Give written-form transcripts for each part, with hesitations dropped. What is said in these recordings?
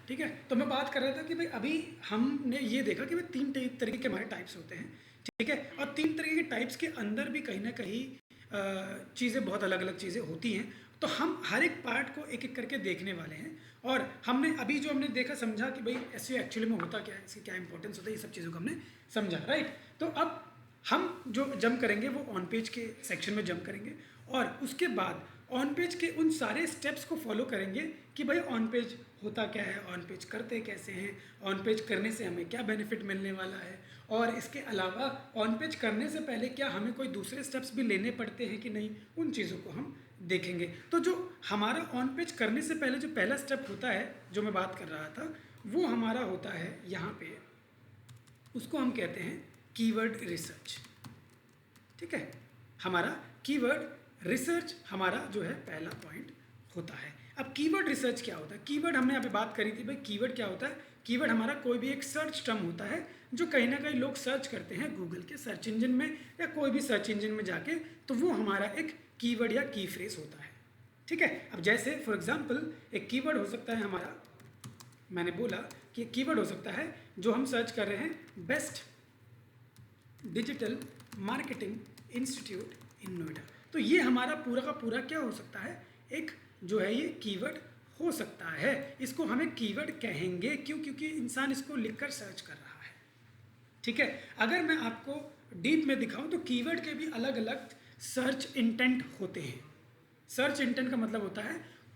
ठीक है। तो मैं बात कर रहा था कि भाई अभी हमने ये देखा कि भाई 3 तरीके के हमारे टाइप्स होते हैं, ठीक है। और 3 तरीके के टाइप्स के अंदर भी कहीं ना कहीं चीज़ें बहुत अलग अलग चीज़ें होती हैं। तो हम हर एक पार्ट को एक एक करके देखने वाले हैं। और हमने अभी जो हमने देखा समझा कि भाई एसईओ एक्चुअली में होता क्या है, इसकी क्या इंपॉर्टेंस होता है, ये सब चीज़ों को हमने समझा, राइट। तो अब हम जो जंप करेंगे वो ऑन पेज के सेक्शन में जंप करेंगे, और उसके बाद ऑन पेज के उन सारे स्टेप्स को फॉलो करेंगे कि भाई ऑन पेज होता क्या है, ऑन पेज करते कैसे हैं, ऑन पेज करने से हमें क्या बेनिफिट मिलने वाला है, और इसके अलावा ऑन पेज करने से पहले क्या हमें कोई दूसरे स्टेप्स भी लेने पड़ते हैं कि नहीं, उन चीज़ों को हम देखेंगे। तो जो हमारा ऑन पेज करने से पहले जो पहला स्टेप होता है जो मैं बात कर रहा था, वो हमारा होता है यहाँ पे, उसको हम कहते हैं कीवर्ड रिसर्च, ठीक है। हमारा कीवर्ड रिसर्च हमारा जो है पहला पॉइंट होता है। अब कीवर्ड रिसर्च क्या होता है? कीवर्ड हमने अभी बात करी थी भाई, कीवर्ड क्या होता है? कीवर्ड हमारा कोई भी एक सर्च टर्म होता है जो कहीं ना कहीं लोग सर्च करते हैं गूगल के सर्च इंजन में या कोई भी सर्च इंजन में जाके, तो वो हमारा एक कीवर्ड या की फ्रेज होता है, ठीक है। अब जैसे फॉर एग्जाम्पल एक कीवर्ड हो सकता है हमारा, मैंने बोला कि एक कीवर्ड हो सकता है जो हम सर्च कर रहे हैं, बेस्ट डिजिटल मार्केटिंग इंस्टीट्यूट इन नोएडा। तो ये हमारा पूरा का पूरा क्या हो सकता है, एक जो है ये कीवर्ड हो सकता है। इसको हमें कीवर्ड कहेंगे, क्यों? क्योंकि इंसान इसको लिखकर सर्च कर रहा है, ठीक है। अगर मैं आपको डीप में दिखाऊं तो कीवर्ड के भी अलग अलग सर्च इंटेंट होते हैं। सर्च इंटेंट का मतलब होता है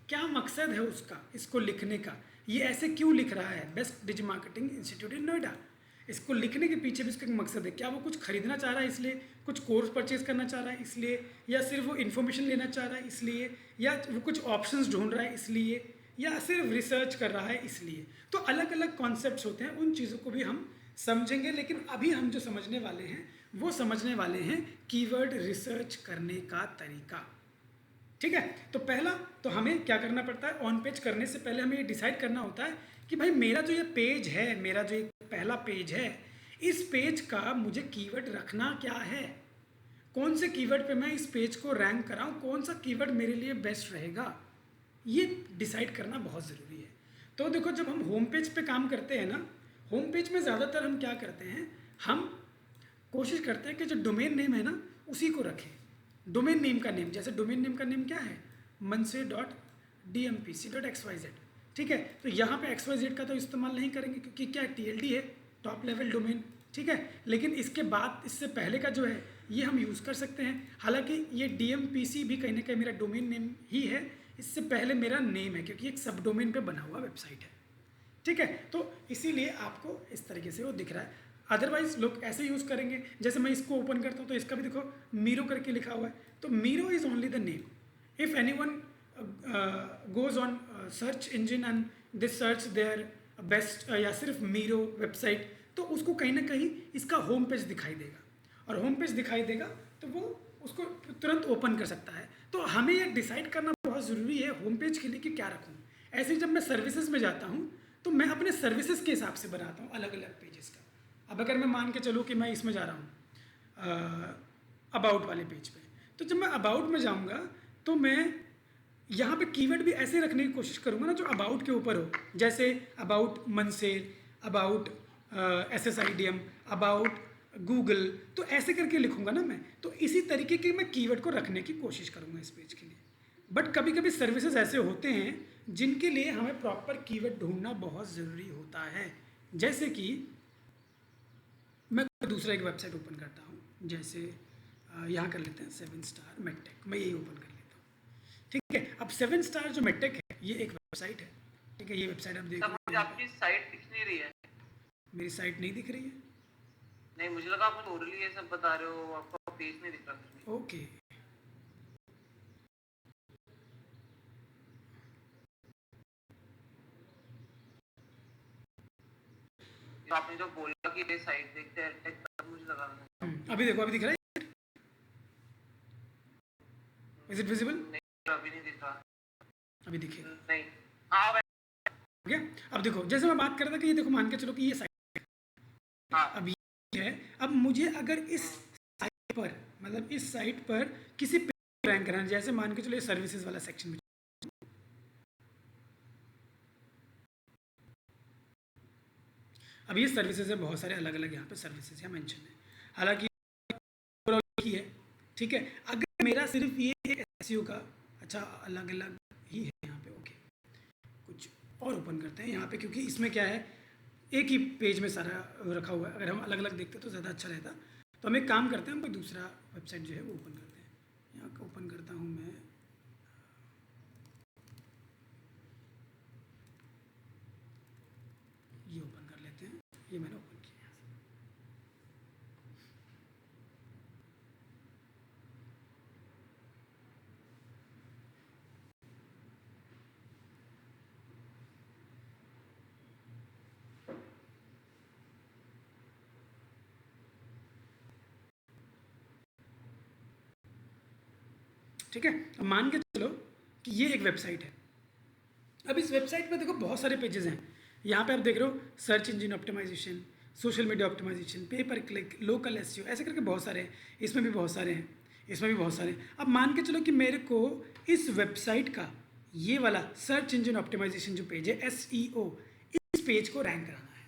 क्या मकसद है उसका इसको लिखने का, ये ऐसे क्यों लिख रहा है बेस्ट डिजिटल मार्केटिंग इंस्टीट्यूट इन नोएडा। इसको लिखने के पीछे भी उसका एक मकसद है, क्या वो कुछ खरीदना चाह रहा है इसलिए, कुछ कोर्स परचेज करना चाह रहा है इसलिए, या सिर्फ वो इन्फॉर्मेशन लेना चाह रहा है इसलिए, या वो कुछ ऑप्शंस ढूंढ रहा है इसलिए, या सिर्फ रिसर्च कर रहा है इसलिए। तो अलग अलग कॉन्सेप्ट्स होते हैं, उन चीज़ों को भी हम समझेंगे। लेकिन अभी हम जो समझने वाले हैं वो समझने वाले हैं कीवर्ड रिसर्च करने का तरीका, ठीक है। तो पहला तो हमें क्या करना पड़ता है, ऑन पेज करने से पहले हमें ये डिसाइड करना होता है कि भाई मेरा जो ये पेज है, मेरा जो एक पहला पेज है, इस पेज का मुझे कीवर्ड रखना क्या है, कौन से कीवर्ड पे मैं इस पेज को रैंक कराऊं, कौन सा कीवर्ड मेरे लिए बेस्ट रहेगा, ये डिसाइड करना बहुत ज़रूरी है। तो देखो जब हम होम पेज पे काम करते हैं ना, होम पेज में ज़्यादातर हम क्या करते हैं, हम कोशिश करते हैं कि जो डोमेन नेम है ना उसी को रखें। डोमेन नेम का नेम, जैसे डोमेन नेम का नेम क्या है, manse.dmpc.xyz, ठीक है। तो यहाँ पे xyz का तो इस्तेमाल नहीं करेंगे क्योंकि क्या TLD है, टॉप लेवल डोमेन, ठीक है। लेकिन इसके बाद इससे पहले का जो है ये हम यूज़ कर सकते हैं। हालांकि ये DMPC भी कहीं ना कहीं मेरा डोमेन नेम ही है, इससे पहले मेरा नेम है क्योंकि एक सब डोमेन पे बना हुआ वेबसाइट है, ठीक है। तो इसीलिए आपको इस तरीके से वो दिख रहा है। अदरवाइज लोग ऐसे यूज़ करेंगे, जैसे मैं इसको ओपन करता हूँ तो इसका भी देखो मीरो करके लिखा हुआ है, तो Miro is only the name. If any one goes on search engine and this search their best या सिर्फ मीरो वेबसाइट, तो उसको कहीं ना कहीं इसका होम पेज दिखाई देगा, और होम पेज दिखाई देगा तो वो उसको तुरंत ओपन कर सकता है। तो हमें ये डिसाइड करना बहुत ज़रूरी है होम पेज के लिए कि क्या रखूँ। ऐसे ही जब मैं सर्विसेज में जाता हूँ तो मैं अपने सर्विसेज के हिसाब से बनाता हूँ अलग अलग पेजेस का। अब अगर मैं मान के चलूँ कि मैं इसमें जा रहा हूँ अबाउट वाले पेज पे, तो जब मैं अबाउट में जाऊँगा तो मैं यहाँ पे कीवर्ड भी ऐसे रखने की कोशिश करूँगा ना जो अबाउट के ऊपर हो, जैसे अबाउट मनसेर, अबाउट SSIDM, अबाउट गूगल, तो ऐसे करके लिखूँगा ना मैं। तो इसी तरीके के मैं कीवर्ड को रखने की कोशिश करूँगा इस पेज के लिए। बट कभी कभी सर्विसेज ऐसे होते हैं जिनके लिए हमें प्रॉपर कीवर्ड ढूंढना बहुत ज़रूरी होता है। जैसे कि मैं दूसरा एक वेबसाइट ओपन करता हूँ, जैसे यहाँ कर लेते हैं 7 स्टार मेडटेक, मैं यही ओपन कर लेता हूँ, ठीक है। अब 7 स्टार जो मेडटेक है ये एक वेबसाइट है, ठीक है। ये वेबसाइट आप देख रहे हैं, आपकी साइट दिख नहीं रही है। मेरी साइट नहीं दिख रही है? नहीं, मुझे लगा आप ओरली ये सब बता रहे हो, आपका पेज नहीं दिख रहा। ओके, तो आपने जो बोला कि ये साइट देखते हैं टेक, तब मुझे लगा अभी देखो, अभी दिख रहा है? Is it visible? नहीं, अभी नहीं दिख रहा। अभी दिखेगा नहीं, हाँ ठीक है। अब देखो जैसे मैं बात कर रहा था कि ये देखो मान के चलो कि ये साइट है, हाँ। अब ये है। अब मुझे अगर इस साइट पर, मतलब इस साइट पर किसी पे रैंक करना है, जैसे मान के चलो ये सर्विसेज वाला सेक्शन में, अब ये सर्विसेज है, बहुत सारे अलग अलग यहाँ पे सर्विसेज यहाँ मेंशन है, हालांकि ओवरऑल ही है, ठीक है। अगर मेरा सिर्फ ये एसईओ का अच्छा अलग अलग ही है यहाँ पे, ओके, कुछ और ओपन करते हैं यहाँ पे, क्योंकि इसमें क्या है एक ही पेज में सारा रखा हुआ है, अगर हम अलग अलग देखते तो ज़्यादा अच्छा रहता। तो हम एक काम करते हैं, हम कोई दूसरा वेबसाइट जो है वो ओपन करते हैं। यहाँ का ओपन करता हूँ मैं, ये ओपन कर लेते हैं, ये मैंने ओपन किया यहाँ से। ठीक है, अब मान के चलो कि ये एक वेबसाइट है। अब इस वेबसाइट पे देखो बहुत सारे पेजेस हैं। यहाँ पे आप देख रहे हो search engine optimisation, social media optimisation, पे पर क्लिक, लोकल एसईओ, ऐसे करके बहुत सारे हैं। इसमें भी बहुत सारे हैं, इसमें भी बहुत सारे हैं। अब मान के चलो कि मेरे को इस वेबसाइट का ये वाला सर्च इंजन ऑप्टिमाइजेशन जो पेज है एसईओ, इस पेज को रैंक कराना है।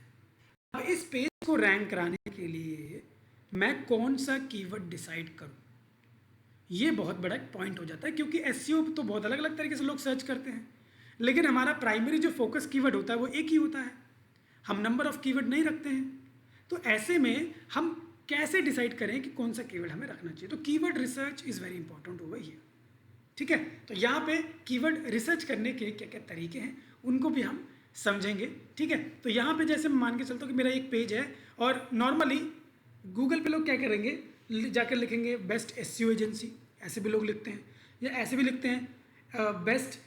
अब इस पेज को रैंक कराने के लिए मैं कौन सा कीवर्ड डिसाइड करूँ, ये बहुत बड़ा पॉइंट हो जाता है, क्योंकि एसईओ तो बहुत अलग अलग तरीके से लोग सर्च करते हैं, लेकिन हमारा प्राइमरी जो फोकस कीवर्ड होता है वो एक ही होता है। हम नंबर ऑफ कीवर्ड नहीं रखते हैं। तो ऐसे में हम कैसे डिसाइड करें कि कौन सा कीवर्ड हमें रखना चाहिए? तो keyword research is very important over here, ठीक है। तो यहाँ पे कीवर्ड रिसर्च करने के क्या क्या तरीके हैं उनको भी हम समझेंगे, ठीक है। तो यहाँ पे जैसे मान के चलता हूँ कि मेरा एक पेज है और नॉर्मली गूगल पे लोग क्या करेंगे, जाकर लिखेंगे बेस्ट एसईओ एजेंसी, ऐसे भी लोग लिखते हैं, या ऐसे भी लिखते हैं बेस्ट,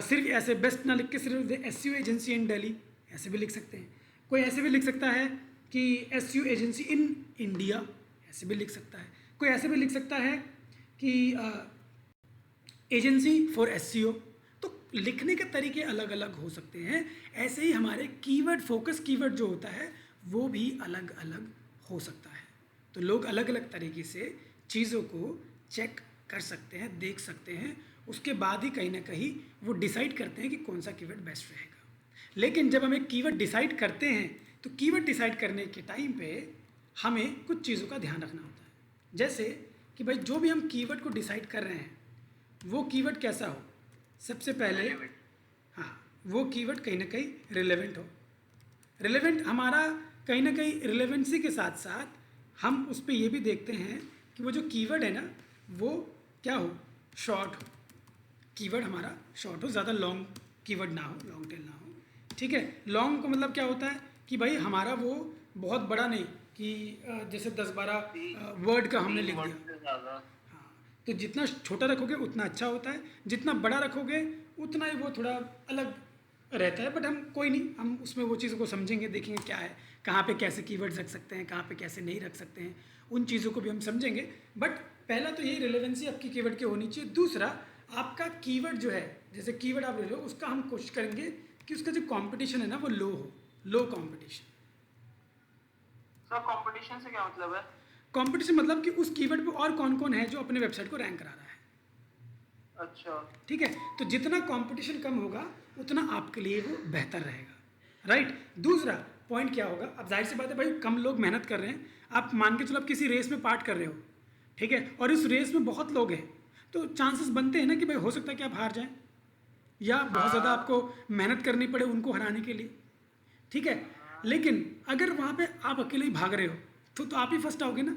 सिर्फ ऐसे बेस्ट ना लिख के सिर्फ एसईओ एजेंसी इन दिल्ली, ऐसे भी लिख सकते हैं। कोई ऐसे भी लिख सकता है कि एसईओ एजेंसी इन इंडिया, ऐसे भी लिख सकता है। कोई ऐसे भी लिख सकता है कि एजेंसी फॉर एसईओ। तो लिखने के तरीके अलग अलग हो सकते हैं। ऐसे ही हमारे कीवर्ड, फोकस कीवर्ड जो होता है वो भी अलग अलग हो सकता है। तो लोग अलग अलग तरीके से चीज़ों को चेक कर सकते हैं, देख सकते हैं, उसके बाद ही कहीं ना कहीं वो डिसाइड करते हैं कि कौन सा कीवर्ड बेस्ट रहेगा। लेकिन जब हम एक कीवर्ड डिसाइड करते हैं तो कीवर्ड डिसाइड करने के टाइम पे हमें कुछ चीज़ों का ध्यान रखना होता है। जैसे कि भाई जो भी हम कीवर्ड को डिसाइड कर रहे हैं वो कीवर्ड कैसा हो, सबसे पहले हाँ वो कीवर्ड कहीं ना कहीं रिलेवेंट हो। रिलेवेंट हमारा कहीं ना कहीं रिलेवेंसी के साथ साथ हम उस पर ये भी देखते हैं कि वो जो कीवर्ड है ना वो क्या हो, शॉर्ट हो। कीवर्ड हमारा शॉर्ट हो, ज़्यादा लॉन्ग कीवर्ड ना हो, लॉन्ग टेल ना हो, ठीक है। लॉन्ग का मतलब क्या होता है कि भाई हमारा वो बहुत बड़ा नहीं कि जैसे 10-12 वर्ड का हमने लिख दिया। हाँ, तो जितना छोटा रखोगे उतना अच्छा होता है, जितना बड़ा रखोगे उतना ही वो थोड़ा अलग रहता है। बट हम कोई नहीं, हम उसमें वो चीज़ों को समझेंगे, देखेंगे क्या है, कहाँ पे कैसे कीवर्ड्स रख सकते हैं, कहाँ पे कैसे नहीं रख सकते हैं, उन चीज़ों को भी हम समझेंगे। बट पहला तो यही रिलेवेंसी आपकी कीवर्ड की होनी चाहिए। दूसरा, आपका कीवर्ड जो है, जैसे कीवर्ड आप ले लो, उसका हम कोशिश करेंगे कि उसका जो कंपटीशन है ना वो लो हो, लो कंपटीशन। सर कंपटीशन से क्या मतलब है? कंपटीशन मतलब कि उस कीवर्ड पे और कौन कौन है जो अपने वेबसाइट को रैंक करा रहा है। अच्छा, ठीक है, तो जितना कंपटीशन कम होगा उतना आपके लिए वो बेहतर रहेगा, राइट। दूसरा पॉइंट क्या होगा, अब जाहिर सी बात है भाई कम लोग मेहनत कर रहे हैं। आप मान के चलो आप किसी रेस में पार्ट कर रहे हो, ठीक है, और इस रेस में बहुत लोग हैं, तो चांसेस बनते हैं ना कि भाई हो सकता है कि आप हार जाएं, या बहुत ज़्यादा आपको मेहनत करनी पड़े उनको हराने के लिए, ठीक है। लेकिन अगर वहाँ पे आप अकेले ही भाग रहे हो तो आप ही फर्स्ट आओगे ना,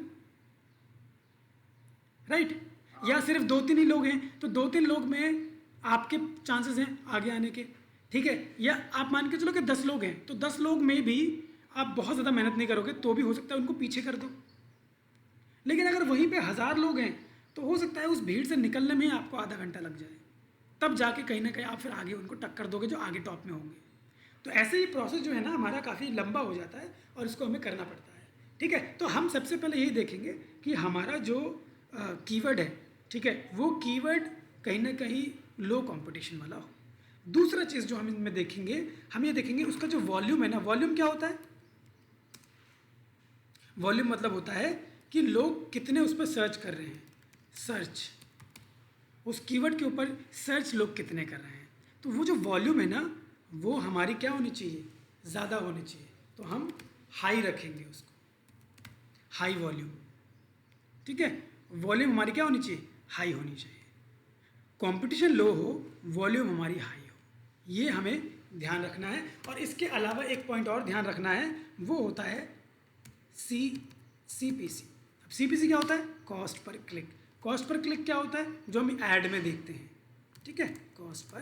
राइट। या सिर्फ 2-3 ही लोग हैं तो 2-3 लोग में आपके चांसेस हैं आगे आने के, ठीक है। या आप मान के चलो कि 10 लोग हैं तो 10 लोग में भी आप बहुत ज़्यादा मेहनत नहीं करोगे तो भी हो सकता है उनको पीछे कर दो। लेकिन अगर वहीं पे 1000 लोग हैं तो हो सकता है उस भीड़ से निकलने में ही आपको आधा घंटा लग जाए, तब जाके कहीं ना कहीं आप फिर आगे उनको टक्कर दोगे जो आगे टॉप में होंगे। तो ऐसे ही प्रोसेस जो है ना हमारा काफ़ी लंबा हो जाता है और इसको हमें करना पड़ता है, ठीक है। तो हम सबसे पहले यही देखेंगे कि हमारा जो कीवर्ड है, ठीक है, वो कीवर्ड कहीं ना कहीं लो कंपटीशन वाला हो। दूसरा चीज़ जो हम इनमें देखेंगे, हम ये देखेंगे उसका जो वॉल्यूम है ना, वॉल्यूम क्या होता है? वॉल्यूम मतलब होता है कि लोग कितने उस पर सर्च कर रहे हैं, सर्च, उस कीवर्ड के ऊपर सर्च लोग कितने कर रहे हैं। तो वो जो वॉल्यूम है ना वो हमारी क्या होनी चाहिए, ज़्यादा होनी चाहिए। तो हम हाई रखेंगे उसको, हाई वॉल्यूम, ठीक है। वॉल्यूम हमारी क्या होनी चाहिए, हाई होनी चाहिए। कंपटीशन लो हो, वॉल्यूम हमारी हाई हो, ये हमें ध्यान रखना है। और इसके अलावा एक पॉइंट और ध्यान रखना है, वो होता है CPC। अब CPC क्या होता है, cost per click. Cost per click क्या होता है, जो हम ऐड में देखते हैं, ठीक है, कॉस्ट पर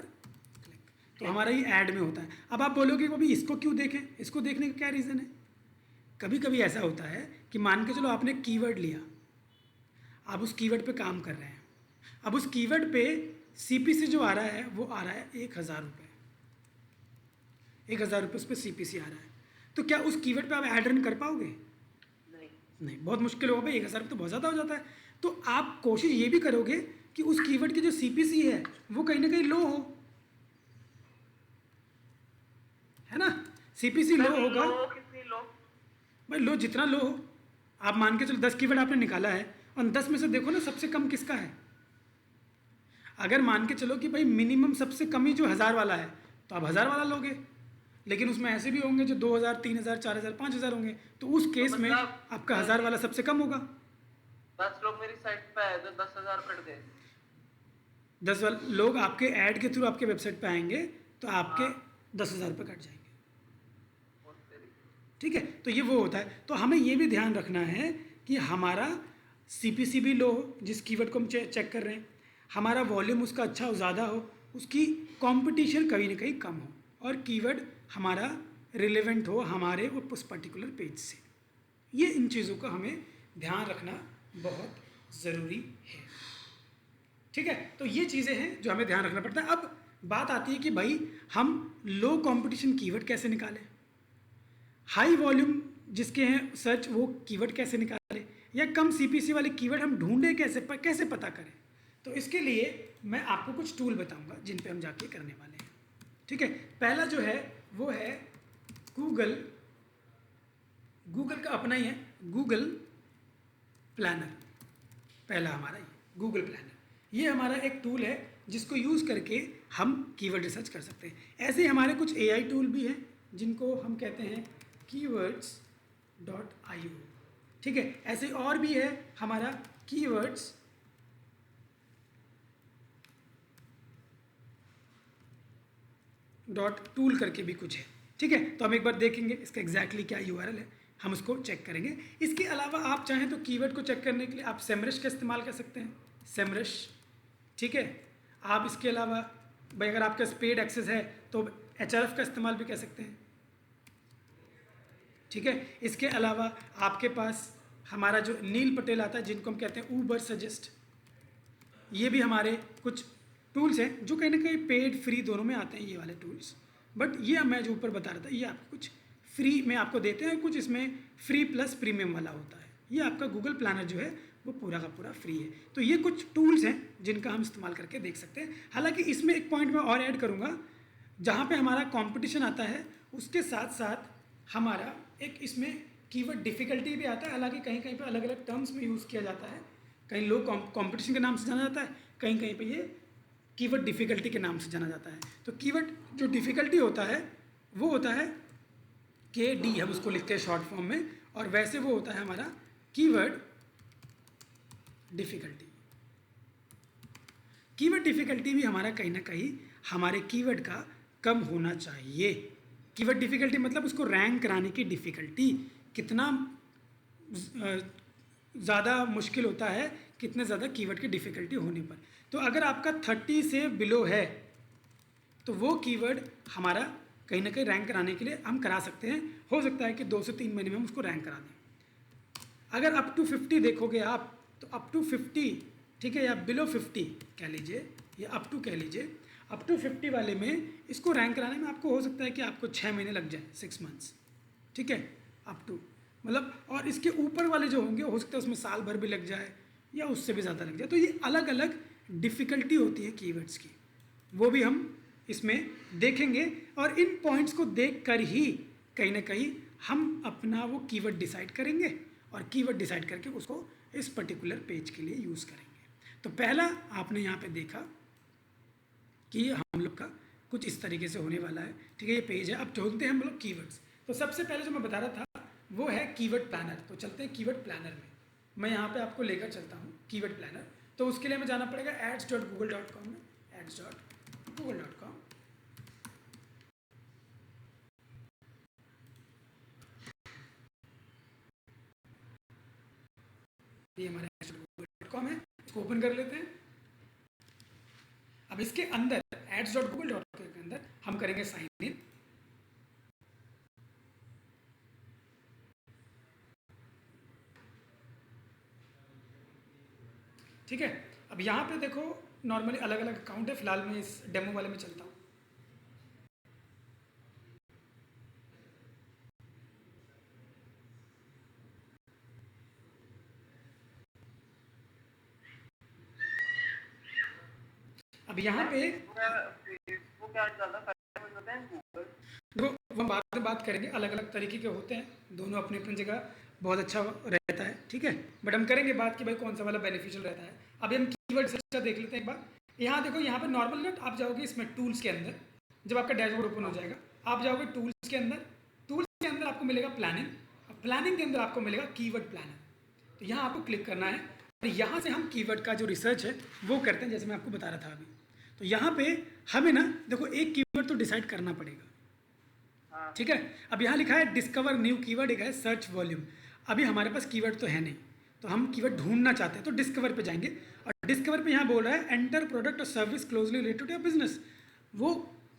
क्लिक, तो हमारा ये ऐड में होता है। अब आप बोलोगे कि अभी इसको क्यों देखें, इसको देखने का क्या रीज़न है। कभी कभी ऐसा होता है कि मान के चलो आपने कीवर्ड लिया, आप उस कीवर्ड पे काम कर रहे हैं, अब उस कीवर्ड पे CPC जो आ रहा है वो आ रहा है 1,000 रुपये, 1,000 रुपये उस पर CPC आ रहा है, तो क्या उस कीवर्ड पे आप ऐड रन कर पाओगे, नहीं, बहुत मुश्किल होगा भाई, 1,000 रुपये तो बहुत ज़्यादा हो जाता है। तो आप कोशिश ये भी करोगे कि उस कीवर्ड की जो CPC है वो कहीं ना कहीं लो हो, है ना। CPC लो होगा भाई, लो जितना लो हो। आप मान के चलो 10 कीवर्ड आपने निकाला है, और 10 में से देखो ना सबसे कम किसका है। अगर मान के चलो कि भाई मिनिमम सबसे कम ही जो 1,000 वाला है, तो आप 1,000 वाला लोगे, लेकिन उसमें ऐसे भी होंगे जो 2,000, 3,000, 4,000, 5,000 होंगे, तो उस केस में आपका 1,000 वाला सबसे कम होगा। 10 लोग मेरी साइट पे आए तो 10,000 कट गए। 10 लोग आपके ऐड के थ्रू आपके वेबसाइट पे आएंगे तो आपके 10,000 रुपये कट जाएंगे, ठीक है। तो ये वो होता है। तो हमें ये भी ध्यान रखना है कि हमारा CPC भी लो हो, जिस कीवर्ड को हम चेक कर रहे हैं, हमारा वॉल्यूम उसका अच्छा हो, ज़्यादा हो, उसकी कंपटीशन कहीं ना कहीं कम हो, और कीवर्ड हमारा रिलेवेंट हो हमारे उस पर्टिकुलर पेज से। ये इन चीज़ों का हमें ध्यान रखना बहुत ज़रूरी है, ठीक है। तो ये चीज़ें हैं जो हमें ध्यान रखना पड़ता है। अब बात आती है कि भाई हम लो कंपटीशन कीवर्ड कैसे निकालें, हाई वॉल्यूम जिसके हैं सर्च वो कीवर्ड कैसे निकालें, या कम CPC वाले कीवर्ड हम ढूंढें कैसे पता करें। तो इसके लिए मैं आपको कुछ टूल बताऊंगा जिन पे हम जाके करने वाले हैं, ठीक है। पहला जो है वो है गूगल का अपना ही है, गूगल प्लानर। पहला हमारा ये गूगल प्लानर, ये हमारा एक टूल है जिसको यूज़ करके हम कीवर्ड रिसर्च कर सकते हैं। ऐसे ही हमारे कुछ AI टूल भी हैं जिनको हम कहते हैं keywords.io, ठीक है। ऐसे और भी है हमारा keywords .tool करके भी कुछ है, ठीक है। तो हम एक बार देखेंगे इसका एग्जैक्टली क्या URL है, हम उसको चेक करेंगे। इसके अलावा आप चाहें तो कीवर्ड को चेक करने के लिए आप सेमरश का इस्तेमाल कर सकते हैं, सेमरश, ठीक है। आप इसके अलावा भाई अगर आपका पेड एक्सेस है तो HRF का इस्तेमाल भी कर सकते हैं, ठीक है। इसके अलावा आपके पास हमारा जो नील पटेल आता है जिनको हम कहते हैं ऊबर सजेस्ट, ये भी हमारे कुछ टूल्स हैं जो कहीं ना कहीं पेड फ्री दोनों में आते हैं ये वाले टूल्स। बट ये मैं जो ऊपर बता रहा था ये आपको कुछ फ्री में आपको देते हैं, कुछ इसमें फ्री प्लस प्रीमियम वाला होता है। ये आपका गूगल प्लानर जो है वो पूरा का पूरा फ्री है। तो ये कुछ टूल्स हैं जिनका हम इस्तेमाल करके देख सकते हैं। हालांकि इसमें एक पॉइंट मैं और ऐड करूँगा, जहाँ पे हमारा कंपटीशन आता है उसके साथ साथ हमारा एक इसमें कीवर्ड डिफ़िकल्टी भी आता है। हालांकि कहीं कहीं पे अलग अलग टर्म्स में यूज़ किया जाता है, कहीं लोग कंपटीशन के नाम से जाना जाता है, कहीं कहीं पे ये कीवर्ड डिफ़िकल्टी के नाम से जाना जाता है। तो कीवर्ड जो डिफ़िकल्टी होता है वो होता है KD, हम उसको लिखते हैं शॉर्ट फॉर्म में, और वैसे वो होता है हमारा कीवर्ड डिफ़िकल्टी। कीवर्ड डिफ़िकल्टी भी हमारा कहीं ना कहीं हमारे कीवर्ड का कम होना चाहिए। कीवर्ड डिफ़िकल्टी मतलब उसको रैंक कराने की डिफ़िकल्टी, कितना ज़्यादा मुश्किल होता है, कितने ज़्यादा कीवर्ड की डिफ़िकल्टी होने पर। तो अगर आपका 30 से बिलो है तो वो कीवर्ड हमारा कहीं ना कहीं रैंक कराने के लिए हम करा सकते हैं। हो सकता है कि 2 से 3 महीने में हम उसको रैंक करा दें। अगर अप टू 50 देखोगे आप तो अप टू 50, ठीक है, या बिलो 50 कह लीजिए, या अप टू कह लीजिए, अप टू 50 वाले में इसको रैंक कराने में आपको हो सकता है कि आपको 6 महीने लग जाए, 6 मंथ्स, ठीक है, अप टू मतलब। और इसके ऊपर वाले जो होंगे हो सकता है उसमें साल भर भी लग जाए या उससे भी ज़्यादा लग जाए। तो ये अलग अलग डिफ़िकल्टी होती है कीवर्ड्स की, वो भी हम इसमें देखेंगे। और इन पॉइंट्स को देख कर ही कहीं ना कहीं हम अपना वो कीवर्ड डिसाइड करेंगे, और कीवर्ड डिसाइड करके उसको इस पर्टिकुलर पेज के लिए यूज़ करेंगे। तो पहला आपने यहाँ पे देखा कि हम लोग का कुछ इस तरीके से होने वाला है, ठीक है। ये पेज है, अब ढूंढते हैं हम लोग कीवर्ड्स। तो सबसे पहले जो मैं बता रहा था वो है कीवर्ड प्लानर। तो चलते हैं कीवर्ड प्लानर में। मैं यहाँ पे आपको लेकर चलता हूँ कीवर्ड प्लानर। तो उसके लिए हमें जाना पड़ेगा ads.google.com में, ads.google.com। ये हमारे ads.google.com है, इसको ओपन कर लेते हैं। अब इसके अंदर ads.google.com के अंदर हम करेंगे साइन इन। ठीक है, अब यहाँ पे देखो नॉर्मली अलग अलग अकाउंट है, फिलहाल मैं इस डेमो वाले में चलता हूँ। अब यहाँ पे फेसबुक ऐड ज़्यादा फायदेमंद होते हैं गूगल? देखो हम बाद में बात करेंगे, अलग अलग तरीके के होते हैं, दोनों अपनी अपनी जगह बहुत अच्छा रहता है। ठीक है, बट हम करेंगे बात कि भाई कौन सा वाला बेनिफिशियल रहता है। अभी हम कीवर्ड सर्च देख लेते हैं एक बार। यहाँ देखो, यहाँ पे नॉर्मल नेट आप जाओगे इसमें टूल्स के अंदर, जब आपका डैशबोर्ड ओपन हो जाएगा आप जाओगे टूल्स के अंदर। टूल्स के अंदर आपको मिलेगा प्लानिंग, और प्लानिंग के अंदर आपको मिलेगा कीवर्ड प्लानर। तो यहाँ आपको क्लिक करना है और यहाँ से हम कीवर्ड का जो रिसर्च है वो करते हैं, जैसे मैं आपको बता रहा था अभी। तो यहाँ पे हमें ना देखो एक कीवर्ड तो डिसाइड करना पड़ेगा। ठीक है, अब यहाँ लिखा है डिस्कवर न्यू कीवर्ड, एक है सर्च वॉल्यूम। अभी हमारे पास कीवर्ड तो है नहीं, तो हम कीवर्ड ढूंढना चाहते हैं, तो डिस्कवर पे जाएंगे। और डिस्कवर पे यहाँ बोल रहा है एंटर प्रोडक्ट और service closely related to your business. वो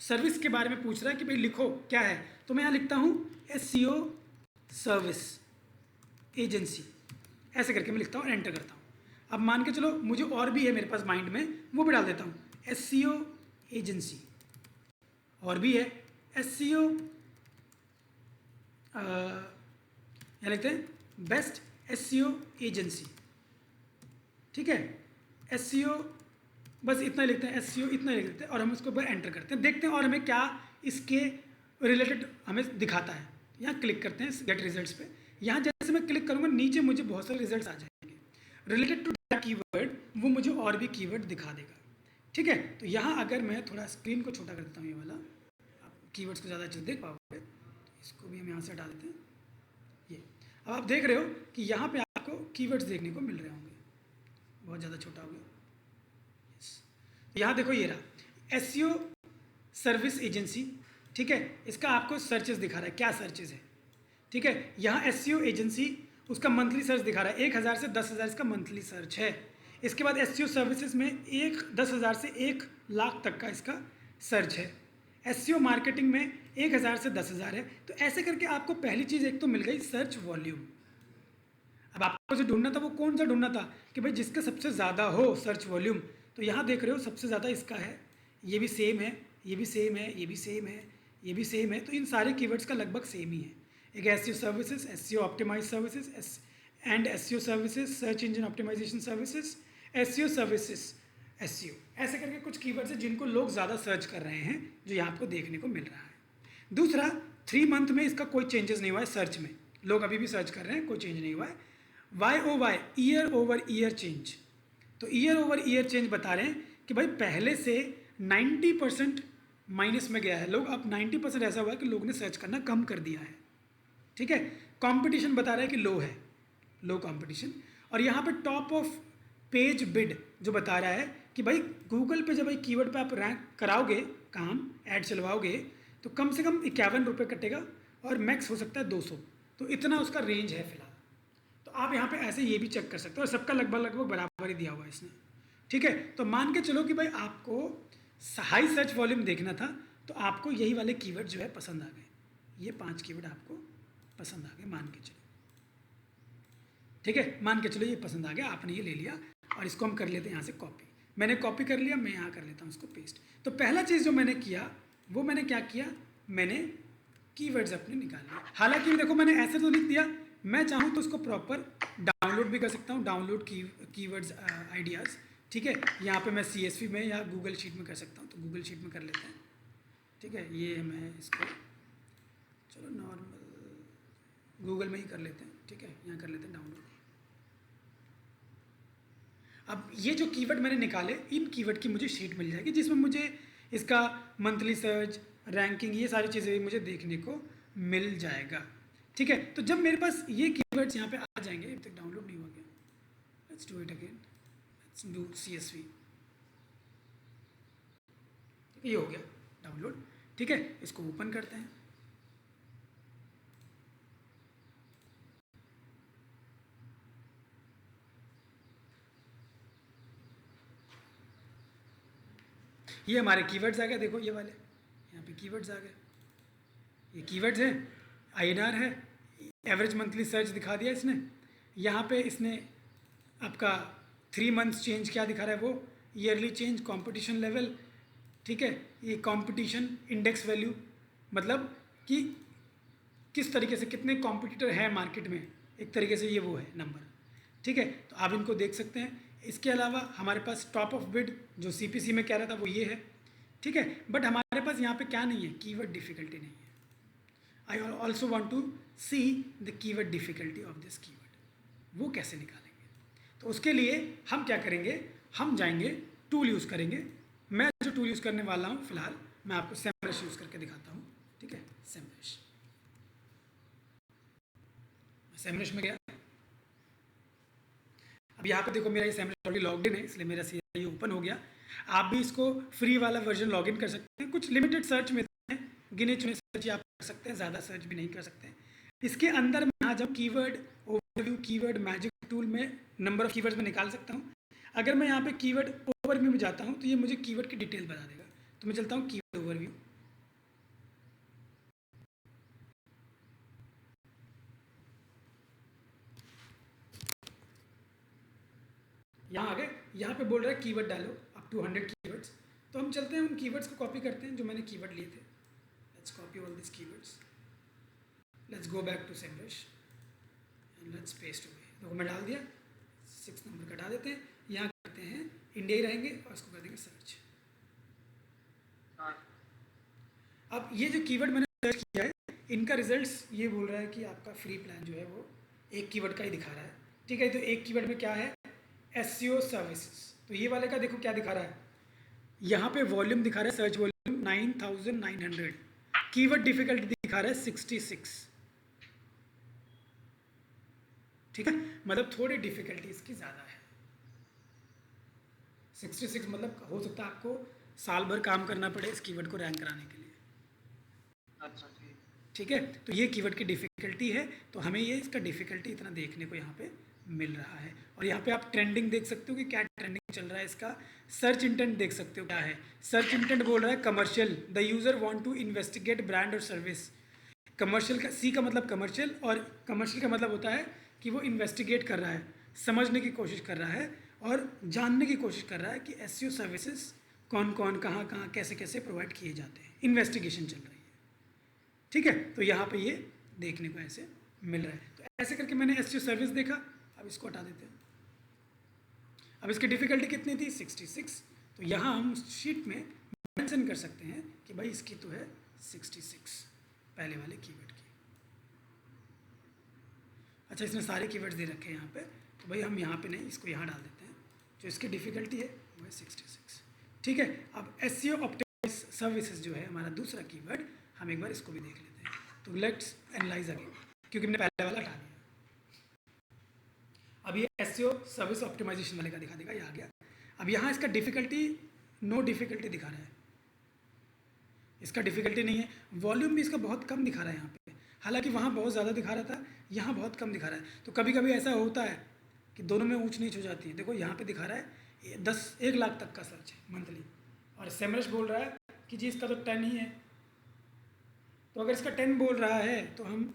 सर्विस के बारे में पूछ रहा है कि भाई लिखो क्या है। तो मैं यहाँ लिखता हूँ SEO सर्विस एजेंसी, ऐसे करके मैं लिखता हूँ, एंटर करता हूँ। अब मान के चलो मुझे और भी है मेरे पास माइंड में, वो भी डाल देता हूँ SEO एजेंसी। और भी है SEO, यहाँ लिखते हैं बेस्ट SEO एजेंसी। ठीक है, SEO बस इतना लिखते हैं, SEO इतना लिख देते हैं और हम उसको ऊपर एंटर करते हैं, देखते हैं और हमें क्या इसके रिलेटेड हमें दिखाता है। यहाँ क्लिक करते हैं गेट रिजल्ट्स पे। यहाँ जैसे मैं क्लिक करूँगा नीचे मुझे बहुत सारे रिजल्ट्स आ जाएंगे रिलेटेड टू दैट कीवर्ड, वो मुझे और भी कीवर्ड दिखा देगा। ठीक है, तो यहाँ अगर मैं थोड़ा स्क्रीन को छोटा कर देता हूँ, ये वाला आप कीवर्ड्स को ज़्यादा अच्छे से देख पाओगे, इसको भी हम यहाँ से हटा देते हैं। ये अब आप देख रहे हो कि यहाँ पे आपको कीवर्ड्स देखने को मिल रहे होंगे। बहुत ज़्यादा छोटा हो गया। यहाँ देखो ये रहा SEO सर्विस एजेंसी। ठीक है, इसका आपको सर्चेस दिखा रहा है, क्या सर्चेस है। ठीक है, यहाँ SEO एजेंसी उसका मंथली सर्च दिखा रहा है 1000 से 10,000 इसका मंथली सर्च है। इसके बाद SEO सर्विसेज में 10,000 से 1 लाख तक का इसका सर्च है। SEO मार्केटिंग में 1000 से 10,000 है। तो ऐसे करके आपको पहली चीज़ एक तो मिल गई सर्च वॉल्यूम। अब आपको जो ढूंढना था वो कौन सा ढूंढना था कि भाई जिसका सबसे ज़्यादा हो सर्च वॉल्यूम। तो यहाँ देख रहे हो सबसे ज़्यादा इसका है, ये भी सेम है, ये भी सेम है, ये भी सेम है, ये भी सेम है। तो इन सारे कीवर्ड्स का लगभग सेम ही है। एक SEO services, SEO optimise services and SEO services, search engine optimisation services, SEO services, SEO, ऐसे करके कुछ कीवर्ड्स हैं जिनको लोग ज़्यादा सर्च कर रहे हैं, जो यहाँ आपको देखने को मिल रहा है। दूसरा, 3 मंथ में इसका कोई चेंजेस नहीं हुआ है सर्च में, लोग अभी भी सर्च कर रहे हैं, कोई चेंज नहीं हुआ है। YOY year over year change, तो ईयर ओवर ईयर चेंज बता रहे हैं कि भाई पहले से 90% माइनस में गया है लोग, अब 90% ऐसा हुआ है कि लोग ने सर्च करना कम कर दिया है। ठीक है, कंपटीशन बता रहा है कि लो है, लो कंपटीशन। और यहाँ पे टॉप ऑफ पेज बिड जो बता रहा है कि भाई गूगल पे जब भाई कीवर्ड पे आप रैंक कराओगे, काम ऐड चलवाओगे, तो कम से कम 51 रुपये कटेगा और मैक्स हो सकता है 200। तो इतना उसका रेंज है फिलहाल। तो आप यहाँ पे ऐसे ये भी चेक कर सकते हो, और सबका लगभग बराबर ही दिया हुआ है इसने। ठीक है, तो मान के चलो कि भाई आपको हाई सर्च वॉल्यूम देखना था, तो आपको यही वाले कीवर्ड जो है पसंद आ गए, ये 5 कीवर्ड आपको पसंद आ गए, मान के चलो। ठीक है, मान के चलो ये पसंद आ गया, आपने ये ले लिया और इसको हम कर लेते हैं यहाँ से कॉपी। मैंने कॉपी कर लिया, मैं यहाँ कर लेता हूँ इसको पेस्ट। तो पहला चीज़ जो मैंने किया वो मैंने क्या किया, मैंने कीवर्ड्स अपने निकाल लिए। हालांकि देखो मैंने ऐसे तो लिख दिया, मैं चाहूँ तो उसको प्रॉपर डाउनलोड भी कर सकता हूँ, डाउनलोड कीवर्ड्स आइडियाज़। ठीक है, यहाँ पे मैं CSV में या गूगल शीट में कर सकता हूँ, तो गूगल शीट में कर लेते हैं। ठीक है, ये मैं इसको चलो नॉर्मल गूगल में ही कर लेते हैं। ठीक है, यहाँ कर लेते हैं डाउनलोड। अब ये जो कीवर्ड मैंने निकाले, इन कीवर्ड की मुझे शीट मिल जाएगी जिसमें मुझे इसका मंथली सर्च, रैंकिंग, ये सारी चीज़ें भी मुझे देखने को मिल जाएगा। ठीक है, तो जब मेरे पास ये कीवर्ड्स यहाँ पे आ जाएंगे, अभी तक डाउनलोड नहीं हुआ गया, let's do it again, let's do CSV, ये हो गया डाउनलोड। ठीक है, इसको ओपन करते हैं। ये हमारे कीवर्ड्स आ गए, देखो ये वाले यहाँ पे कीवर्ड्स आ गए, ये कीवर्ड्स हैं, INR है, एवरेज मंथली सर्च दिखा दिया इसने। यहाँ पे इसने आपका 3 मंथ्स चेंज क्या दिखा रहा है, वो ईयरली चेंज, कंपटीशन लेवल, ठीक है, ये कंपटीशन इंडेक्स वैल्यू, मतलब कि किस तरीके से कितने कॉम्पिटिटर हैं मार्केट में, एक तरीके से ये वो है नंबर। ठीक है, तो आप इनको देख सकते हैं। इसके अलावा हमारे पास टॉप ऑफ बिड जो CPC में कह रहा था वो ये है। ठीक है, बट हमारे पास यहाँ पे क्या नहीं है, कीवर्ड डिफिकल्टी नहीं है। I also want to see the keyword difficulty of this keyword, वो कैसे निकालेंगे। तो उसके लिए हम क्या करेंगे, हम जाएंगे टूल यूज़ करेंगे। मैं जो टूल यूज़ करने वाला हूँ फिलहाल, मैं आपको सेमरश यूज़ करके दिखाता हूँ। ठीक है, सेमरश, सेमरश में गया। अब यहाँ पे देखो मेरा ये सेमरश ऑलरेडी लॉग्ड इन है, इसलिए मेरा CI ओपन हो गया। आप भी इसको फ्री वाला वर्जन लॉगिन कर सकते हैं। कुछ लिमिटेड सर्च में हैं, गिने चुने सर्च आप कर सकते हैं, ज़्यादा सर्च भी नहीं कर सकते हैं। इसके अंदर मैं यहाँ जब keyword overview, keyword magic tool में नंबर ऑफ कीवर्ड्स में निकाल सकता हूँ। अगर मैं यहाँ पे कीवर्ड ओवरव्यू में जाता हूँ तो ये मुझे कीवर्ड की डिटेल बता देगा। तो मैं चलता हूँ कीवर्ड ओवरव्यू, यहाँ आ गए। यहाँ पे बोल रहा है कीवर्ड डालो अप टू 100 कीवर्ड्स। तो हम चलते हैं उन कीवर्ड्स को कॉपी करते हैं जो मैंने कीवर्ड लिए थे। Let's copy all this keywords, let's go back to Semrush and let's paste away. देखो मैं डाल दिया, 6 नंबर कटा देते हैं, यहाँ करते हैं इंडिया ही रहेंगे और इसको कर देंगे सर्च। अब ये जो कीवर्ड मैंने सर्च किया है, इनका रिजल्ट्स ये बोल रहा है कि आपका फ्री प्लान जो है वो एक कीवर्ड का ही दिखा रहा है। ठीक है, तो एक कीवर्ड में क्या है, SEO सर्विसेज। तो ये वाले का देखो क्या दिखा रहा है, यहाँ पे वॉल्यूम दिखा रहा है, सर्च वॉल्यूम 9900, कीवर्ड डिफिकल्टी दिखा रहा है 66। ठीक है, मतलब थोड़ी डिफिकल्टी इसकी ज़्यादा है। 66 मतलब हो सकता है आपको साल भर काम करना पड़े इस कीवर्ड को रैंक कराने के लिए। अच्छा ठीक है, तो ये कीवर्ड की डिफ़िकल्टी है। तो हमें ये इसका डिफ़िकल्टी इतना देखने को यहाँ पे मिल रहा है। और यहाँ पे आप ट्रेंडिंग देख सकते हो कि क्या ट्रेंडिंग चल रहा है इसका। सर्च इंटेंट देख सकते हो क्या है, सर्च इंटेंट बोल रहा है commercial, the user want to investigate brand और सर्विस। कमर्शियल का C का मतलब कमर्शियल, और कमर्शियल का मतलब होता है कि वो इन्वेस्टिगेट कर रहा है, समझने की कोशिश कर रहा है और जानने की कोशिश कर रहा है कि SEO सर्विसेज कौन कौन कहाँ कहाँ कैसे कैसे प्रोवाइड किए जाते हैं, इन्वेस्टिगेशन चल रही है। ठीक है, तो यहाँ पे ये देखने को ऐसे मिल रहा है। तो ऐसे करके मैंने SEO सर्विस देखा। अब इसको हटा देते हैं। अब इसकी डिफ़िकल्टी कितनी थी, 66। तो यहाँ हम शीट में मेंशन कर सकते हैं कि भाई इसकी तो है 66 पहले वाले कीवर्ड की। अच्छा, इसने सारे कीवर्ड्स दे रखे हैं यहाँ पे, तो भाई हम यहाँ पे नहीं, इसको यहाँ डाल देते हैं। जो इसकी डिफ़िकल्टी है वो है 66। ठीक है, अब SEO ऑप्टिमाइज सर्विसेज जो है हमारा दूसरा कीवर्ड, हम एक बार इसको भी देख लेते हैं। तो लेट्स एनालाइज अगेन, क्योंकि मैंने पहले वाला हटा दिया। अब ये SEO सर्विस ऑप्टिमाइजेशन वाले का दिखा देगा, ये आ गया। अब यहाँ इसका डिफ़िकल्टी नो डिफ़िकल्टी दिखा रहा है, इसका डिफ़िकल्टी नहीं है। वॉल्यूम भी इसका बहुत कम दिखा रहा है यहाँ पे, हालांकि वहाँ बहुत ज़्यादा दिखा रहा था, यहाँ बहुत कम दिखा रहा है। तो कभी कभी ऐसा होता है कि दोनों में ऊंच नीच हो जाती है। देखो यहाँ पे दिखा रहा है 1 लाख तक का सर्च है मंथली, और सेमरश बोल रहा है कि जी इसका तो 10 ही है। तो अगर इसका 10 बोल रहा है तो हम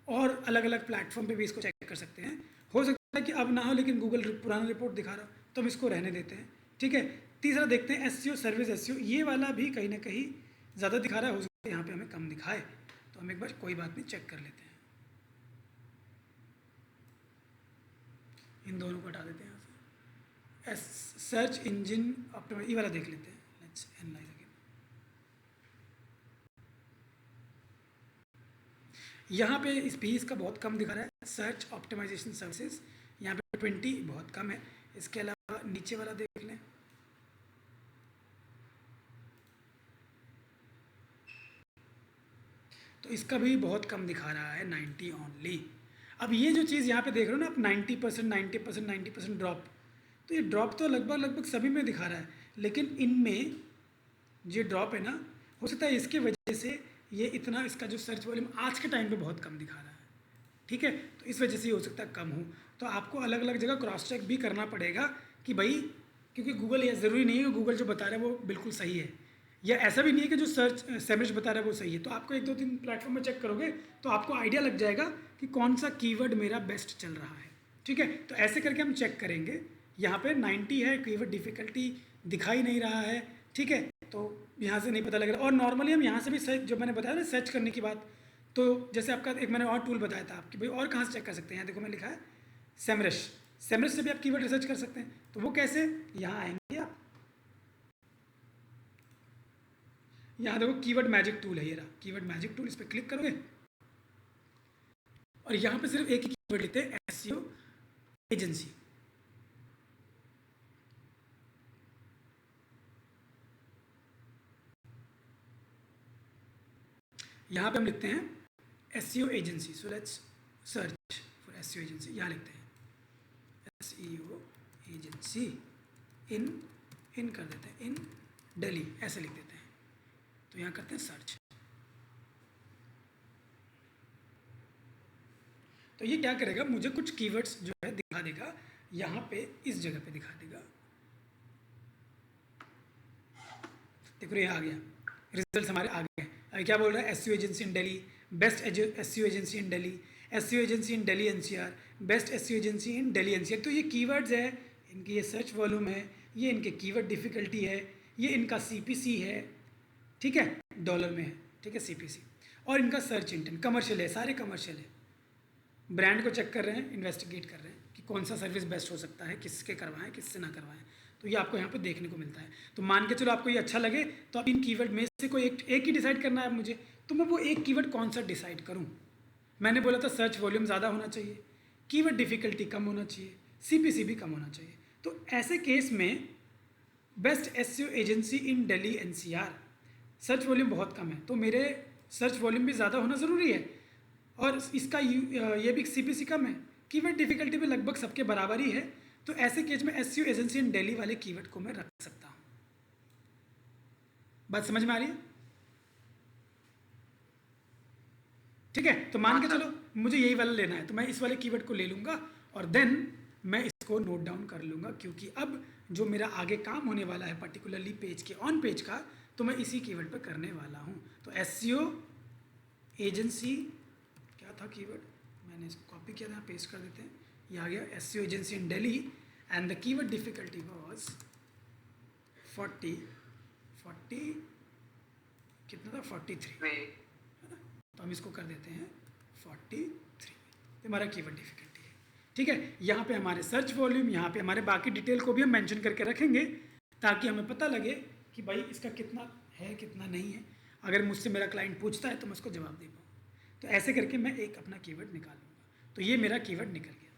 और अलग अलग प्लेटफॉर्म पे भी इसको चेक कर सकते हैं। हो सकता है कि अब ना हो, लेकिन गूगल पुराना रिपोर्ट दिखा रहा हो तो हम इसको रहने देते हैं। ठीक है, तीसरा देखते हैं SEO सर्विस SEO, ये वाला भी कहीं ना कहीं ज़्यादा दिखा रहा है, हो सकता है यहाँ पे हमें कम दिखाए। तो हम एक बार कोई बात नहीं, चेक कर लेते हैं। इन दोनों को हटा देते हैं यहाँ से। सर्च इंजन ऑप्टिमाइज, ये वाला देख लेते हैं। Let's analyse again. यहाँ पे इस फीस का बहुत कम दिखा रहा है, सर्च ऑप्टिमाइजेशन सर्विसेज, यहाँ पे 20 बहुत कम है। इसके अलावा नीचे वाला देख लें। तो इसका भी बहुत कम दिखा रहा है, 90 ओनली। अब ये जो चीज़ यहाँ पे देख रहे हो ना आप, 90%, 90%, 90% ड्रॉप, तो ये ड्रॉप तो लगभग लगभग सभी में दिखा रहा है, लेकिन इनमें ये ड्रॉप है ना, हो सकता है इसके वजह से ये इतना, इसका जो सर्च वॉल्यूम आज के टाइम पे बहुत कम दिखा रहा है, ठीक है। तो इस वजह से ये हो सकता है कम हो। तो आपको अलग अलग जगह क्रॉस चेक भी करना पड़ेगा कि भाई, क्योंकि गूगल, ये ज़रूरी नहीं है कि गूगल जो बता रहा है वो बिल्कुल सही है, या ऐसा भी नहीं है कि जो सर्च सेमरिश बता रहा है वो सही है। तो आपको 1 2 3 प्लेटफॉर्म में चेक करोगे तो आपको आइडिया लग जाएगा कि कौन सा कीवर्ड मेरा बेस्ट चल रहा है, ठीक है। तो ऐसे करके हम चेक करेंगे। यहाँ पे 90 है, कीवर्ड डिफ़िकल्टी दिखाई नहीं रहा है, ठीक है, तो यहाँ से नहीं पता लग रहा। और नॉर्मली हम यहाँ से भी सर्च, जो मैंने बताया ना सर्च करने की बात, तो जैसे आपका एक मैंने और टूल बताया था आपकी, भाई और कहाँ से चेक कर सकते हैं, यहाँ देखो मैं लिखा है सेमरिश, सेमरिश से भी आप कीवर्ड रिसर्च कर सकते हैं। तो वो कैसे, यहाँ आएंगे आप, यहाँ देखो कीवर्ड मैजिक टूल है, ये रहा कीवर्ड मैजिक टूल, इस पर क्लिक करोगे और यहाँ पे सिर्फ एक ही कीवर्ड लिखते हैं, एसईओ एजेंसी। यहाँ पे हम लिखते हैं SEO agency, so let's search for SEO agency, यहाँ लिखते हैं एसईओ एजेंसी इन कर देते हैं, इन दिल्ली, ऐसे लिख देते हैं। तो यहाँ करते हैं सर्च। तो ये क्या करेगा, मुझे कुछ कीवर्ड्स जो है दिखा देगा, यहाँ पे इस जगह पे दिखा देगा। देखो ये आ गया, रिजल्ट हमारे आ गए। अभी क्या बोल रहा है, SEO agency in Delhi, best SEO agency in Delhi, SEO agency in Delhi NCR, best SEO agency in Delhi NCR. तो ये कीवर्ड्स है, इनकी ये सर्च वॉल्यूम है, ये इनके कीवर्ड डिफ़िकल्टी है, ये इनका सीपीसी है, ठीक है, डॉलर में है, ठीक है सीपीसी, और इनका सर्च इंटेंट कमर्शियल है, सारे कमर्शियल है। ब्रांड को चेक कर रहे हैं, इन्वेस्टिगेट कर रहे हैं कि कौन सा सर्विस बेस्ट हो सकता है, किसके करवाएं किससे ना करवाएं। तो ये आपको यहाँ पे देखने को मिलता है। तो मान के चलो आपको ये अच्छा लगे, तो अब इन कीवर्ड में से कोई एक ही डिसाइड करना है मुझे, तो मैं वो एक कीवर्ड कौन सा डिसाइड करूँ। मैंने बोला था सर्च वॉल्यूम ज़्यादा होना चाहिए, कीवर्ड डिफ़िकल्टी कम होना चाहिए, सीपीसी भी कम होना चाहिए। तो ऐसे केस में best SEO agency in Delhi NCR, search volume बहुत कम है, तो मेरे सर्च वॉल्यूम भी ज़्यादा होना ज़रूरी है, और इसका ये भी सीपीसी कम है, कीवर्ड डिफ़िकल्टी भी लगभग सबके बराबर ही है। तो ऐसे केस में एसईओ एजेंसी इन दिल्ली वाले कीवर्ड को मैं रख सकता हूँ। बात समझ में आ रही है, ठीक है। तो मान के चलो मुझे यही वाला लेना है, तो मैं इस वाले कीवर्ड को ले लूँगा और देन मैं इसको नोट डाउन कर लूँगा, क्योंकि अब जो मेरा आगे काम होने वाला है पर्टिकुलरली पेज के ऑन पेज का, तो मैं इसी कीवर्ड पर करने वाला हूँ। तो एसईओ एजेंसी, क्या था कीवर्ड, मैंने इसको कॉपी किया था, पेस्ट कर देते हैं, ये आ गया SEO agency in Delhi, and the keyword difficulty was 40 कितना था, 43 है ना। तो हम इसको कर देते हैं 43, तो हमारा कीवर्ड डिफ़िकल्टी है, ठीक है। यहाँ पे हमारे सर्च वॉल्यूम, यहाँ पे हमारे बाकी डिटेल को भी हम मेंशन करके रखेंगे, ताकि हमें पता लगे कि भाई इसका कितना है कितना नहीं है। अगर मुझसे मेरा क्लाइंट पूछता है तो मैं उसको जवाब दे पाऊँ। तो ऐसे करके मैं एक अपना कीवर्ड निकालूंगा। तो ये मेरा कीवर्ड निकल गया,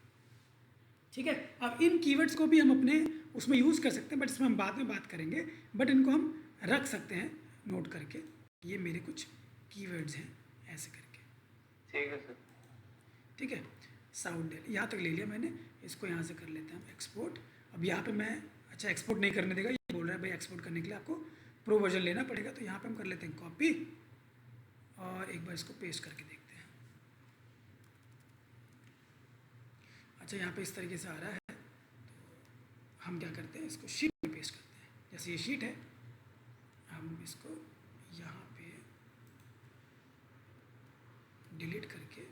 ठीक है। अब इन कीवर्ड्स को भी हम अपने उसमें यूज़ कर सकते हैं, बट इसमें हम बाद में बात करेंगे, बट इनको हम रख सकते हैं नोट करके, ये मेरे कुछ कीवर्ड्स हैं, ऐसे करके, ठीक है सर, ठीक है। साउथ दिल्ली यहाँ तक ले लिया मैंने, इसको यहाँ से कर लेते हैं हम एक्सपोर्ट। अब यहाँ पे मैं, अच्छा एक्सपोर्ट नहीं करने देगा, ये बोल रहा है भाई एक्सपोर्ट करने के लिए आपको प्रो वर्जन लेना पड़ेगा। तो यहाँ पे हम कर लेते हैं कॉपी, और एक बार इसको पेस्ट करके देखते हैं। अच्छा यहाँ पे इस तरीके से आ रहा है, तो हम क्या करते हैं, इसको शीट में पेस्ट करते हैं। जैसे ये शीट है, हम इसको यहाँ पे डिलीट करके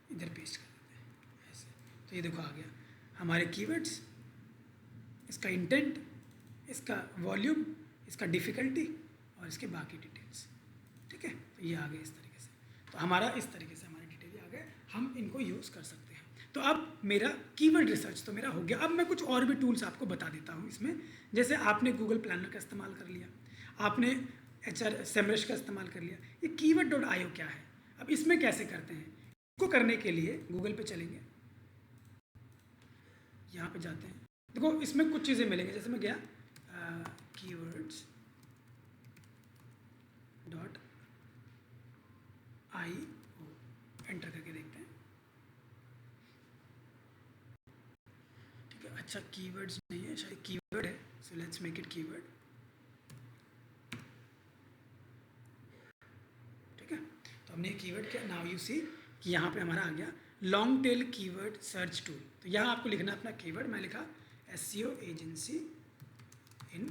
इधर पेस्ट कर देते हैं ऐसे। तो ये देखो आ गया हमारे कीवर्ड्स, इसका इंटेंट, इसका वॉल्यूम, इसका डिफ़िकल्टी और इसके बाकी डिटेल्स, ठीक है। तो ये आ गए इस तरीके से। तो हमारा इस तरीके से हमारे डिटेल आ गए, हम इनको यूज़ कर सकते हैं। तो अब मेरा कीवर्ड रिसर्च तो मेरा हो गया। अब मैं कुछ और भी टूल्स आपको बता देता हूँ इसमें। जैसे आपने गूगल प्लानर का इस्तेमाल कर लिया, आपने HR सेमरिश का इस्तेमाल कर लिया, ये keyword.io क्या है, अब इसमें कैसे करते हैं। इसको करने के लिए गूगल पे चलेंगे, यहाँ पे जाते हैं, देखो इसमें कुछ चीज़ें मिलेंगी। जैसे मैं गया keywords.io, एंटर करके देखते हैं। ठीक है, अच्छा कीवर्ड्स नहीं है, शायद कीवर्ड है, so let's make it keyword. ठीक है, तो हमने कीवर्ड किया। नाउ यू सी कि यहाँ पे हमारा आ गया long tail keyword search tool. तो यहाँ आपको लिखना है अपना कीवर्ड। मैं लिखा SEO एजेंसी इन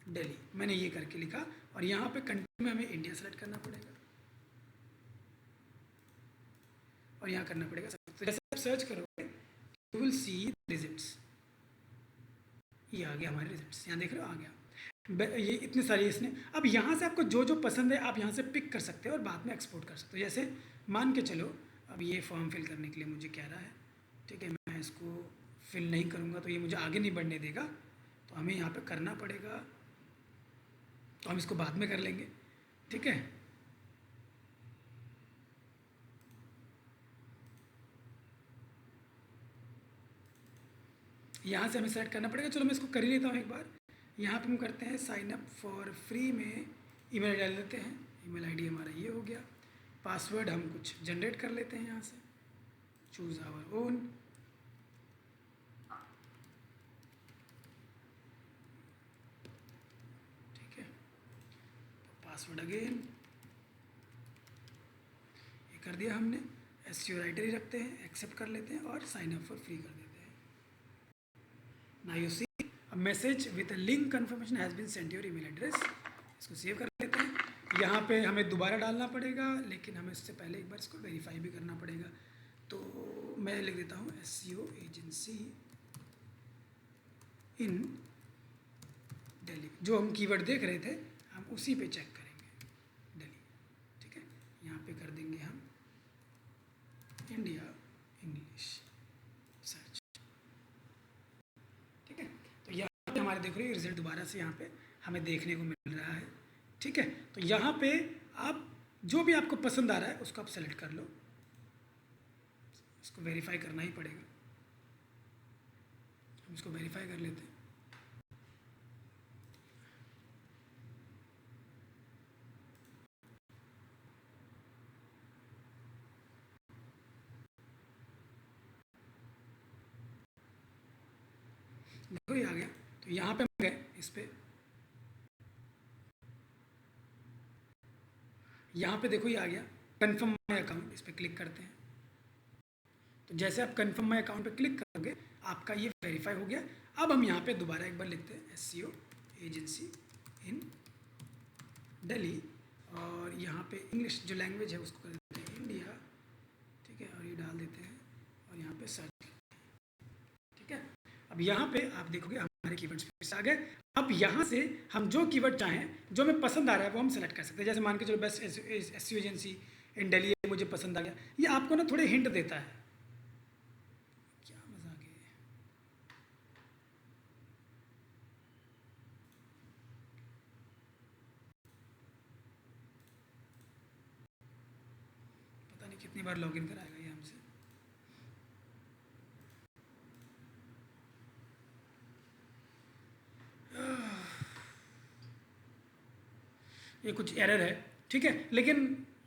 दिल्ली, मैंने ये करके लिखा। और यहाँ पे कंट्री में हमें इंडिया सेलेक्ट करना पड़ेगा और यहाँ करना पड़ेगा। तो जैसे आप सर्च करोगे यू विल सी रिजल्ट्स, ये आ गया हमारे रिजल्ट्स, यहाँ देख रहे हो आ गया। ये इतने सारे इसने। अब यहाँ से आपको जो जो पसंद है आप यहाँ से पिक कर सकते हो और बाद में एक्सपोर्ट कर सकते हो। जैसे मान के चलो अब ये फॉर्म फिल करने के लिए मुझे कह रहा है, ठीक है, मैं इसको फिल नहीं करूँगा तो ये मुझे आगे नहीं बढ़ने देगा, तो हमें यहाँ पे करना पड़ेगा, तो हम इसको बाद में कर लेंगे। ठीक है, यहाँ से हमें सेलेक्ट करना पड़ेगा। चलो मैं इसको कर ही लेता हूँ एक बार। यहाँ पे हम करते हैं साइन अप फॉर फ्री में ईमेल डाल देते हैं। ईमेल आईडी हमारा ये हो गया। पासवर्ड हम कुछ जनरेट कर लेते हैं यहाँ से, चूज़ आवर ओन। ठीक है, पासवर्ड अगेन ये कर दिया हमने। SEO राइटर ही रखते हैं, एक्सेप्ट कर लेते हैं और साइन अप फॉर फ्री कर देते हैं। Now you see a message with a link confirmation has been sent your email address. इसको सेव कर लेते हैं। यहाँ पे हमें दोबारा डालना पड़ेगा, लेकिन हमें उससे पहले एक बार इसको वेरीफाई भी करना पड़ेगा। तो मैं लिख देता हूँ SEO एजेंसी इन दिल्ली। जो हम कीवर्ड देख रहे थे हम उसी पे चेक करेंगे, दिल्ली। ठीक है, यहाँ पे कर देंगे हम इंडिया इंग्लिश सर्च। ठीक है, तो यहाँ पे हमारे देख रहे रिजल्ट दोबारा से यहाँ पे हमें देखने को मिल रहा है। ठीक है, तो यहाँ पे आप जो भी आपको पसंद आ रहा है उसको आप सेलेक्ट कर लो। इसको वेरीफाई करना ही पड़ेगा, हम इसको वेरीफाई कर लेते हैं। देखो ये आ गया। तो यहाँ पे हम गए इस पे, यहाँ पे देखो ये आ गया कन्फर्म माई अकाउंट। इस पर क्लिक करते हैं। तो जैसे आप कन्फर्म माई अकाउंट पे क्लिक करोगे आपका ये वेरीफाई हो गया। अब हम यहाँ पे दोबारा एक बार लिखते हैं SEO एजेंसी इन दिल्ली, और यहाँ पे इंग्लिश जो लैंग्वेज है उसको कर देते हैं इंडिया। ठीक है, और ये डाल देते हैं और यहाँ पे सर्च। ठीक है, अब यहाँ पे आप देखोगे हमारे कीवर्ड्स फिर से आ गए। अब यहाँ से हम जो कीवर्ड चाहें, जो हमें पसंद आ रहा है वो हम सेलेक्ट कर सकते हैं। जैसे मान के चलो best SEO agency in Delhi मुझे पसंद आ गया। ये आपको ना थोड़े हिंट देता है। क्या मजाक है, पता नहीं कितनी बार लॉगिन कराएगा ये हमसे। ये कुछ एरर है। ठीक है, लेकिन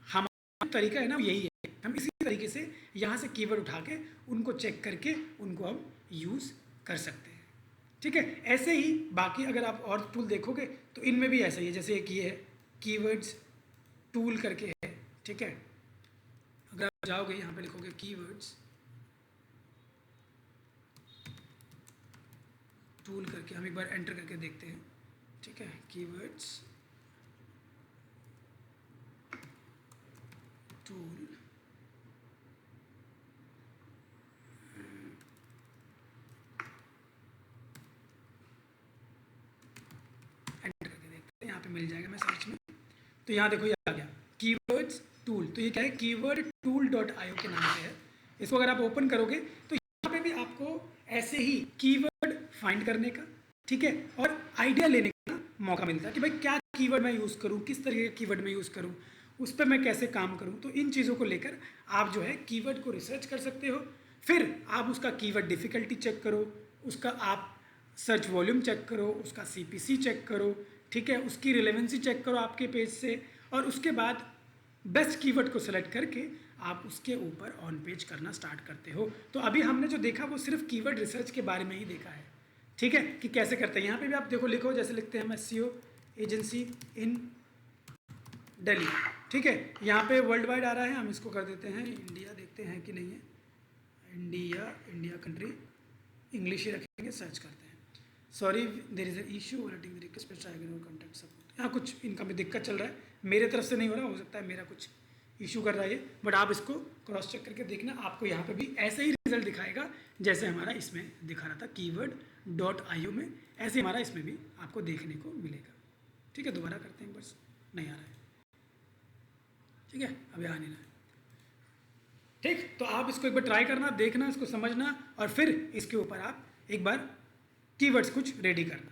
हमारा तरीका है ना यही है, हम इसी तरीके से यहाँ से कीवर्ड उठा के उनको चेक करके उनको हम यूज़ कर सकते हैं। ठीक है, ऐसे ही बाकी अगर आप और टूल देखोगे तो इनमें भी ऐसा ही है। जैसे एक ये है कीवर्ड्स टूल करके है। ठीक है, अगर आप जाओगे यहाँ पे लिखोगे कीवर्ड्स टूल करके, हम एक बार एंटर करके देखते हैं। ठीक है, कीवर्ड्स टूल, एंटर करके देखते हैं, यहाँ पे मिल जाएगा मैं सर्च में। तो यहाँ देखो ये आ गया कीवर्ड्स टूल। तो ये क्या है, कीवर्ड टूल .io के नाम से है। इसको अगर आप ओपन करोगे तो यहाँ पे भी आपको ऐसे ही कीवर्ड फाइंड करने का, ठीक है, और आइडिया लेने का मौका मिलता है कि भाई क्या कीवर्ड मैं यूज़ करूँ, किस तरीके का कीवर्ड मैं यूज़ करूँ, उस पर मैं कैसे काम करूँ। तो इन चीज़ों को लेकर आप जो है कीवर्ड को रिसर्च कर सकते हो। फिर आप उसका कीवर्ड डिफ़िकल्टी चेक करो, उसका आप सर्च वॉल्यूम चेक करो, उसका CPC चेक करो, ठीक है, उसकी रिलेवेंसी चेक करो आपके पेज से, और उसके बाद बेस्ट कीवर्ड को सेलेक्ट करके आप उसके ऊपर ऑन पेज करना स्टार्ट करते हो। तो अभी हमने जो देखा वो सिर्फ कीवर्ड रिसर्च के बारे में ही देखा है, ठीक है, कि कैसे करते हैं। यहाँ पे भी आप देखो, लिखो जैसे लिखते हैं हम एसईओ एजेंसी इन दिल्ली, ठीक है। यहाँ पे वर्ल्ड वाइड आ रहा है, हम इसको कर देते हैं इंडिया, देखते हैं कि नहीं है इंडिया कंट्री, इंग्लिश ही रखेंगे, सर्च करते हैं। Sorry there is a issue rating the request contact support. यहाँ कुछ इनका भी दिक्कत चल रहा है, मेरे तरफ से नहीं हो रहा, हो सकता है मेरा कुछ इशू कर रहा है, बट आप इसको क्रॉस चेक करके देखना, आपको यहाँ पे भी ऐसे ही रिजल्ट दिखाएगा जैसे हमारा इसमें दिखा रहा था keyword.io में, ऐसे हमारा इसमें भी आपको देखने को मिलेगा, ठीक है। दोबारा करते हैं, बस नहीं आ रहा है, ठीक है, अभी आ नहीं रहा है, ठीक। तो आप इसको एक बार ट्राई करना, देखना, इसको समझना, और फिर इसके ऊपर आप एक बार कीवर्ड्स कुछ रेडी करना।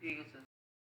ठीक है सर।